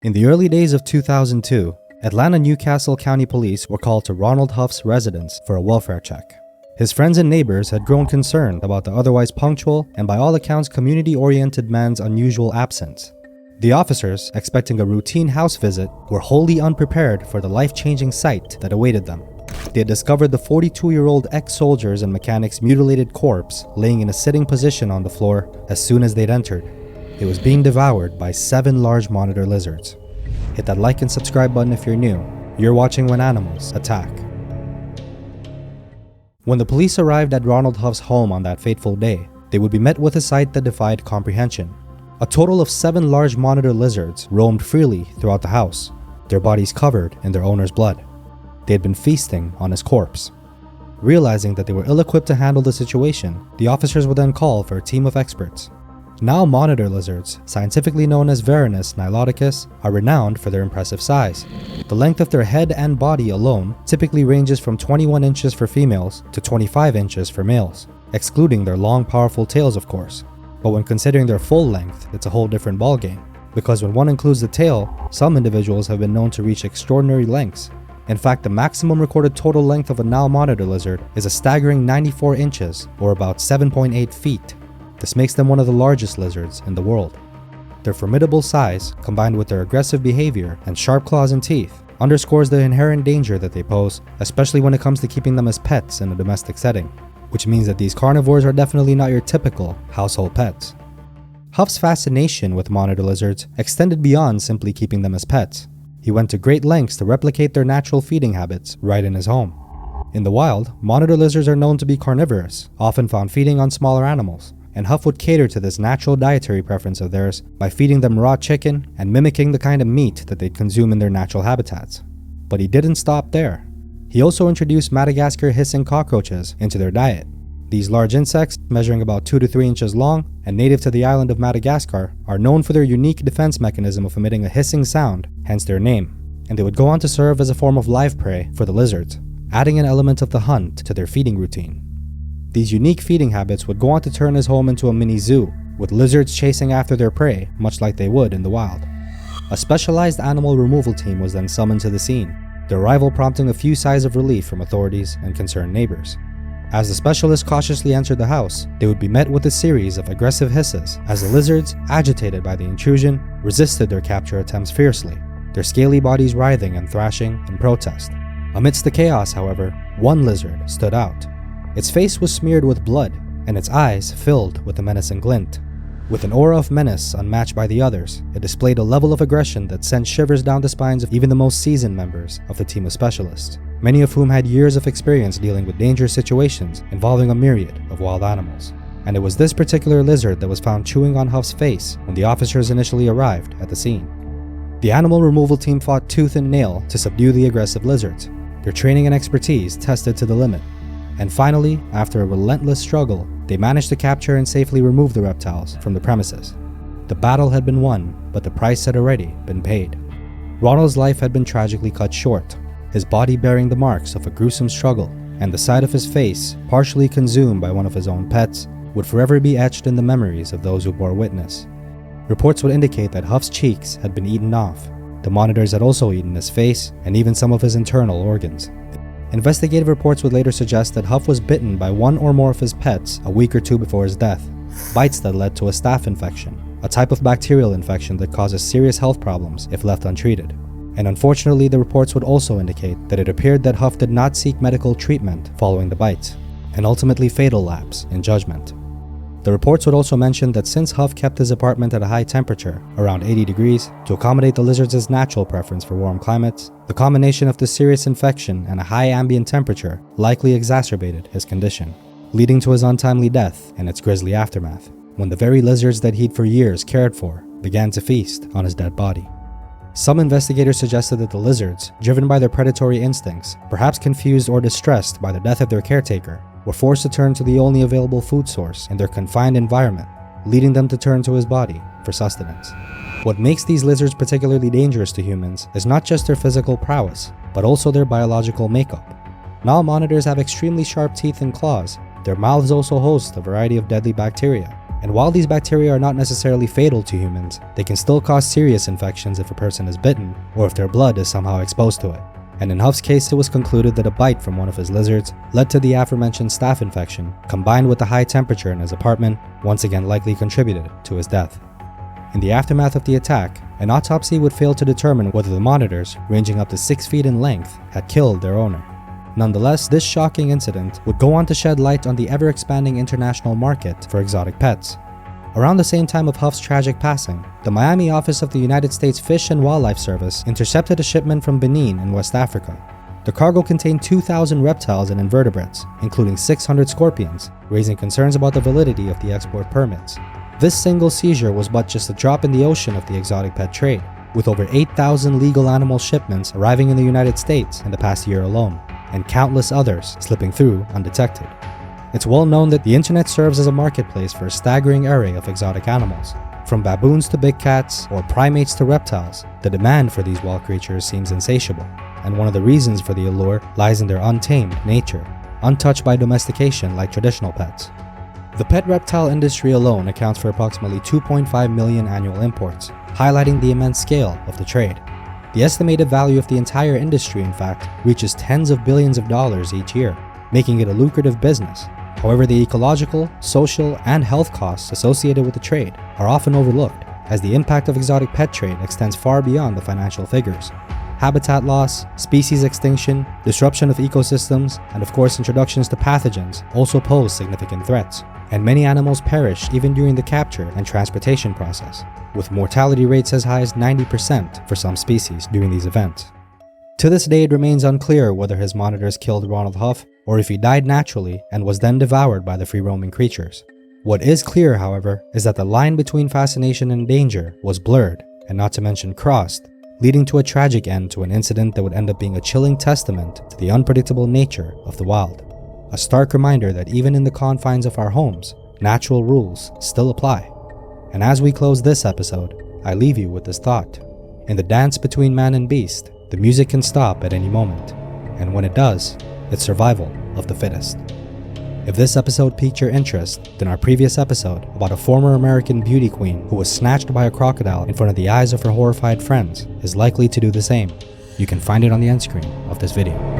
In the early days of 2002, Atlanta Newcastle County Police were called to Ronald Huff's residence for a welfare check. His friends and neighbors had grown concerned about the otherwise punctual and by all accounts community-oriented man's unusual absence. The officers, expecting a routine house visit, were wholly unprepared for the life-changing sight that awaited them. They had discovered the 42-year-old ex-soldier's and mechanic's mutilated corpse laying in a sitting position on the floor as soon as they'd entered. It was being devoured by 7 large monitor lizards. Hit that like and subscribe button if you're new. You're watching When Animals Attack. When the police arrived at Ronald Huff's home on that fateful day, they would be met with a sight that defied comprehension. A total of 7 large monitor lizards roamed freely throughout the house, their bodies covered in their owner's blood. They had been feasting on his corpse. Realizing that they were ill-equipped to handle the situation, the officers would then call for a team of experts. Now monitor lizards, scientifically known as Varanus niloticus, are renowned for their impressive size. The length of their head and body alone typically ranges from 21 inches for females to 25 inches for males, excluding their long, powerful tails, of course. But when considering their full length, it's a whole different ballgame, because when one includes the tail, some individuals have been known to reach extraordinary lengths. In fact, the maximum recorded total length of a Nile monitor lizard is a staggering 94 inches, or about 7.8 feet. This makes them one of the largest lizards in the world. Their formidable size, combined with their aggressive behavior and sharp claws and teeth, underscores the inherent danger that they pose, especially when it comes to keeping them as pets in a domestic setting, which means that these carnivores are definitely not your typical household pets. Huff's fascination with monitor lizards extended beyond simply keeping them as pets. He went to great lengths to replicate their natural feeding habits right in his home. In the wild, monitor lizards are known to be carnivorous, often found feeding on smaller animals, and Huff would cater to this natural dietary preference of theirs by feeding them raw chicken and mimicking the kind of meat that they'd consume in their natural habitats. But he didn't stop there. He also introduced Madagascar hissing cockroaches into their diet. These large insects, measuring about 2 to 3 inches long and native to the island of Madagascar, are known for their unique defense mechanism of emitting a hissing sound, hence their name, and they would go on to serve as a form of live prey for the lizards, adding an element of the hunt to their feeding routine. These unique feeding habits would go on to turn his home into a mini zoo, with lizards chasing after their prey, much like they would in the wild. A specialized animal removal team was then summoned to the scene, their arrival prompting a few sighs of relief from authorities and concerned neighbors. As the specialists cautiously entered the house, they would be met with a series of aggressive hisses as the lizards, agitated by the intrusion, resisted their capture attempts fiercely, their scaly bodies writhing and thrashing in protest. Amidst the chaos, however, one lizard stood out. Its face was smeared with blood, and its eyes filled with a menacing glint. With an aura of menace unmatched by the others, it displayed a level of aggression that sent shivers down the spines of even the most seasoned members of the team of specialists, many of whom had years of experience dealing with dangerous situations involving a myriad of wild animals. And it was this particular lizard that was found chewing on Huff's face when the officers initially arrived at the scene. The animal removal team fought tooth and nail to subdue the aggressive lizards, their training and expertise tested to the limit. And finally, after a relentless struggle, they managed to capture and safely remove the reptiles from the premises. The battle had been won, but the price had already been paid. Ronald's life had been tragically cut short, his body bearing the marks of a gruesome struggle, and the side of his face, partially consumed by one of his own pets, would forever be etched in the memories of those who bore witness. Reports would indicate that Huff's cheeks had been eaten off. The monitors had also eaten his face and even some of his internal organs. Investigative reports would later suggest that Huff was bitten by one or more of his pets a week or 2 before his death, bites that led to a staph infection, a type of bacterial infection that causes serious health problems if left untreated. And unfortunately, the reports would also indicate that it appeared that Huff did not seek medical treatment following the bites, an ultimately fatal lapse in judgment. The reports would also mention that since Huff kept his apartment at a high temperature, around 80 degrees, to accommodate the lizards' natural preference for warm climates, the combination of the serious infection and a high ambient temperature likely exacerbated his condition, leading to his untimely death and its grisly aftermath, when the very lizards that he'd for years cared for began to feast on his dead body. Some investigators suggested that the lizards, driven by their predatory instincts, perhaps confused or distressed by the death of their caretaker, were forced to turn to the only available food source in their confined environment, leading them to turn to his body for sustenance. What makes these lizards particularly dangerous to humans is not just their physical prowess, but also their biological makeup. Nile monitors have extremely sharp teeth and claws. Their mouths also host a variety of deadly bacteria, And while these bacteria are not necessarily fatal to humans, they can still cause serious infections if a person is bitten or if their blood is somehow exposed to it. And in Huff's case, it was concluded that a bite from one of his lizards led to the aforementioned staph infection, combined with the high temperature in his apartment, once again likely contributed to his death. In the aftermath of the attack, an autopsy would fail to determine whether the monitors, ranging up to 6 feet in length, had killed their owner. Nonetheless, this shocking incident would go on to shed light on the ever-expanding international market for exotic pets. Around the same time of Huff's tragic passing, the Miami office of the United States Fish and Wildlife Service intercepted a shipment from Benin in West Africa. The cargo contained 2,000 reptiles and invertebrates, including 600 scorpions, raising concerns about the validity of the export permits. This single seizure was but just a drop in the ocean of the exotic pet trade, with over 8,000 legal animal shipments arriving in the United States in the past year alone, and countless others slipping through undetected. It's well known that the internet serves as a marketplace for a staggering array of exotic animals. From baboons to big cats, or primates to reptiles, the demand for these wild creatures seems insatiable, and one of the reasons for the allure lies in their untamed nature, untouched by domestication like traditional pets. The pet reptile industry alone accounts for approximately 2.5 million annual imports, highlighting the immense scale of the trade. The estimated value of the entire industry, in fact, reaches tens of billions of dollars each year, making it a lucrative business. However, the ecological, social, and health costs associated with the trade are often overlooked, as the impact of exotic pet trade extends far beyond the financial figures. Habitat loss, species extinction, disruption of ecosystems, and of course introductions to pathogens also pose significant threats, and many animals perish even during the capture and transportation process, with mortality rates as high as 90% for some species during these events. To this day, it remains unclear whether his monitors killed Ronald Huff or if he died naturally and was then devoured by the free-roaming creatures. What is clear, however, is that the line between fascination and danger was blurred, and not to mention crossed, leading to a tragic end to an incident that would end up being a chilling testament to the unpredictable nature of the wild. A stark reminder that even in the confines of our homes, natural rules still apply. And as we close this episode, I leave you with this thought. In the dance between man and beast, the music can stop at any moment, and when it does, it's survival of the fittest. If this episode piqued your interest, then our previous episode about a former American beauty queen who was snatched by a crocodile in front of the eyes of her horrified friends is likely to do the same. You can find it on the end screen of this video.